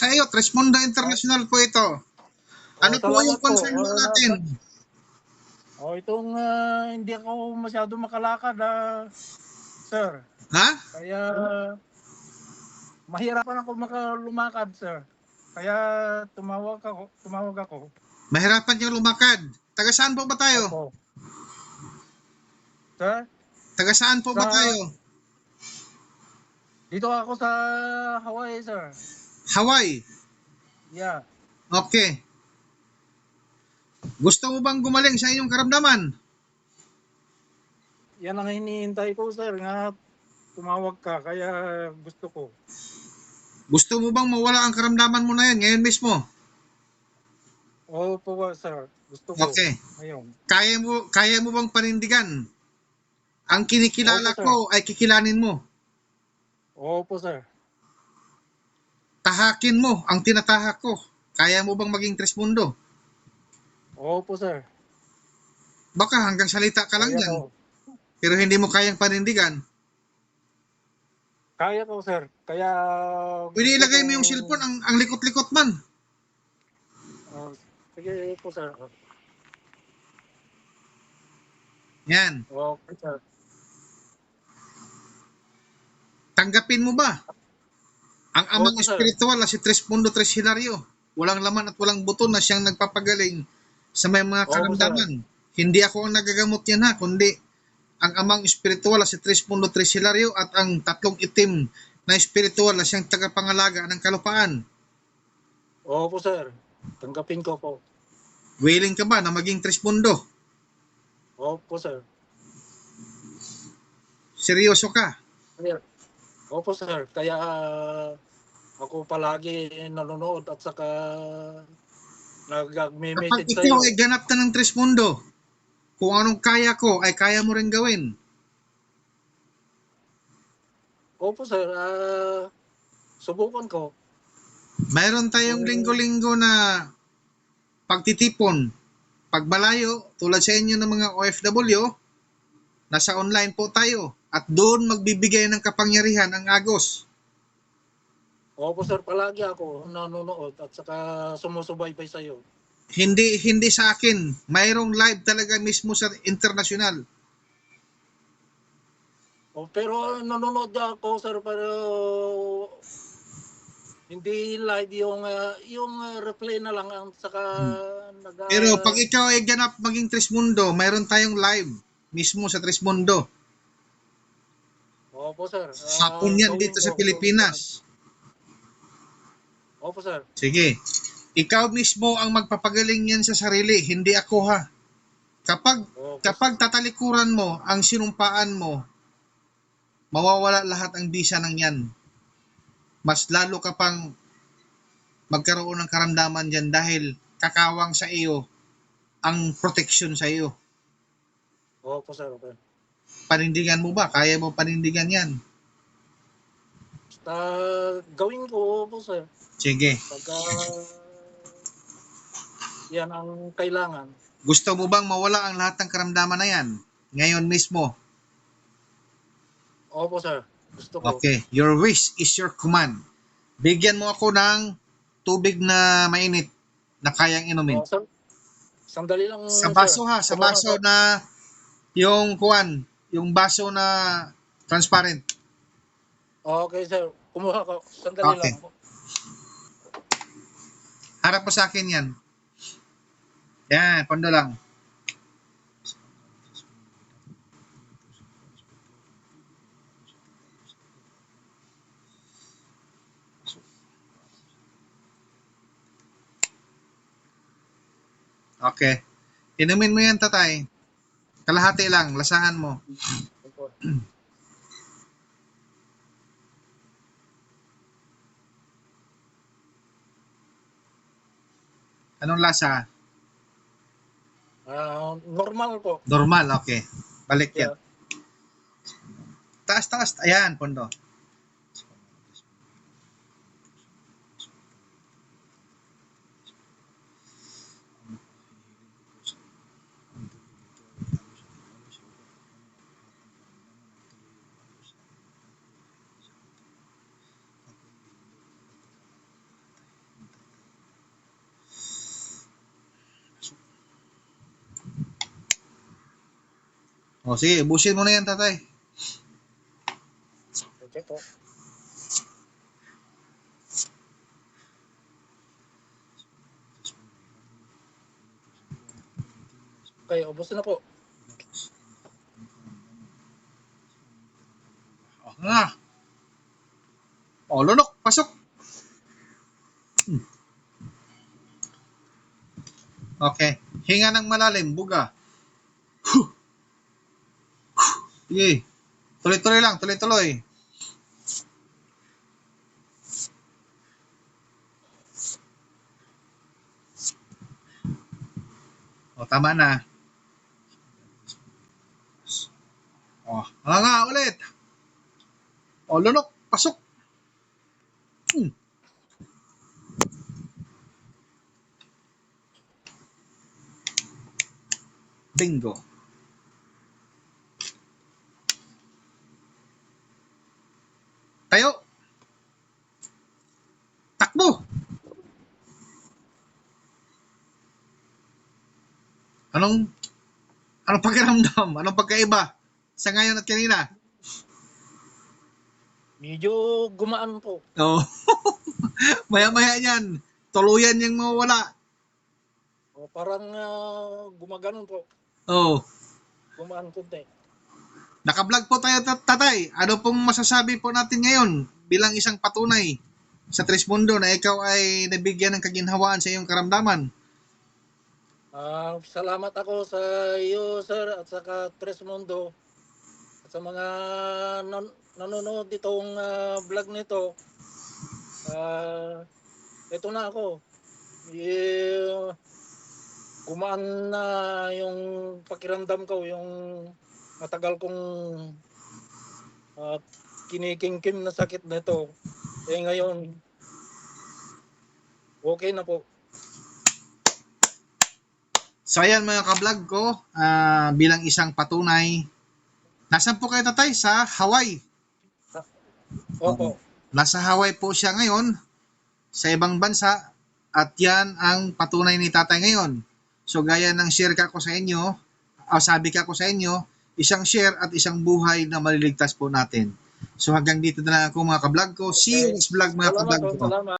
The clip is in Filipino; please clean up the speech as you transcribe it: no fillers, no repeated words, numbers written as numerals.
sa iyo. Trismundo International po ito. Ano po yung salamat po. concern mo natin? Itong hindi ako masyado makalakad, sir. Ha? Kaya mahirapan ako lumakad, sir. Kaya tumawag ako. Mahirapan yung lumakad. Taga saan po ba tayo? Opo. Sir? Taga saan po ba tayo? Dito ako sa Hawaii, sir. Hawaii? Yeah. Okay. Gusto mo bang gumaling sa inyong karamdaman? Yan ang hinihintay ko, sir. Nga tumawag ka, kaya gusto ko. Gusto mo bang mawala ang karamdaman mo na yan ngayon mismo? Opo, sir. Gusto ko. Okay. Ngayon. Kaya mo bang panindigan? Ang kinikilala Opo, ko ay kikilanin mo. Opo, sir. Tahakin mo ang tinatahak ko. Kaya mo bang maging Trismundo? Opo, sir. Baka hanggang salita ka lang Kaya yan. ko. Pero hindi mo kayang panindigan. Kaya ko, sir. Kaya... Pwede ilagay mo yung cellphone, ang likot-likot man. Sige po, sir. Yan. Okay, sir. Tanggapin mo ba? Ang amang Opo, sir. espiritual na si Trismundo Tres Hilario, walang laman at walang buto na siyang nagpapagaling sa may mga karamdaman. Hindi ako ang nagagamot yan ha, kundi ang amang espiritual na si Trismundo Tres Hilario at ang tatlong itim na espiritual na siyang tagapangalaga ng kalupaan. Opo, sir. Tanggapin ko po. Willing ka ba na maging Trismundo? Opo, sir. Seryoso ka? Opo, sir. Kaya ako palagi nanonood at saka Kapag nag-message sa ikaw iyo. ay ganap na ng Trismundo, kung anong kaya ko ay kaya mo rin gawin. Opo, sir. Subukan ko. Mayroon tayong linggo-linggo na pagtitipon. Pag malayo, tulad sa inyo ng mga OFW, nasa online po tayo at doon magbibigay ng kapangyarihan ang Agos. Opo, sir. Palagi ako nanonood at saka sumusubaybay sa iyo. Hindi sa akin. Mayroong live talaga mismo sa international. Pero nanonood ako, sir, pero hindi live yung replay na lang ang saka Pero pag ikaw ay ganap maging Trismundo, mayroon tayong live mismo sa Trismundo. Opo, sir. Hapon yan dito sa Pilipinas. Opo, sir. Sige. Ikaw mismo ang magpapagaling yan sa sarili, hindi ako ha. Kapag tatalikuran mo ang sinumpaan mo, mawawala lahat ang bisa ng yan. Mas lalo ka pang magkaroon ng karamdaman dyan dahil kakawang sa iyo ang protection sa iyo. Opo, sir. Okay. Panindigan mo ba? Kaya mo panindigan yan? Basta gawin ko po, sir. Sige. Pagka yan ang kailangan. Gusto mo bang mawala ang lahat ng karamdaman na yan? Ngayon mismo. Opo, sir. Gusto ko. Okay. Your wish is your command. Bigyan mo ako ng tubig na mainit na kayang inumin. Sir, sandali lang, sa baso sir. ha, sa baso na yung baso na transparent. Okay, sir. Kumuha ko. Sandali lang. Harap mo sa akin yan. Yan, pondo lang. Okay. Inumin mo yan, tatay. Kalahati lang, lasahan mo. Anong lasa? Normal po. Normal, okay. Balik yan. Yeah. Taas. Ayan, pondo. O sige, ubusin mo na yan, tatay. Okay po. Okay, ubos na po. O, nga. O, lunok, pasok. Okay. Hinga ng malalim, buga. Sige. Tuloy-tuloy lang, tuloy-tuloy. O, tama na. O, nga ulit. O, lunok, pasok. Bingo. Tayo. Takbo. Anong pakiramdam? Anong pagkaiba sa ngayon at kanina? Medyo gumaan po. Oh. Maya-maya yan. Tuluyan yung mawala. O, parang gumaganon po. Oh. Gumaan konti. Naka-vlog po tayo, tatay. Ano pong masasabi po natin ngayon bilang isang patunay sa Trismundo na ikaw ay nabigyan ng kaginhawaan sa iyong karamdaman? Salamat ako sa iyo, sir, at saka Trismundo. At sa mga nanonood ditong vlog nito. Ito na ako. Gumaan na yung pakiramdam ko, yung matagal kong kinikimkim na sakit nito. Ngayon, okay na po. So ayan mga ka-vlog ko, bilang isang patunay, nasaan po kayo, tatay? Sa Hawaii. Opo. Nasa Hawaii po siya ngayon, sa ibang bansa, at yan ang patunay ni tatay ngayon. So gaya ng share ka ko sa inyo, sabi ka ko sa inyo, isang share at isang buhay na maliligtas po natin. So hanggang dito na lang ako mga ka-vlog ko. See you next vlog mga Salamat ka-vlog po, ko. salamat.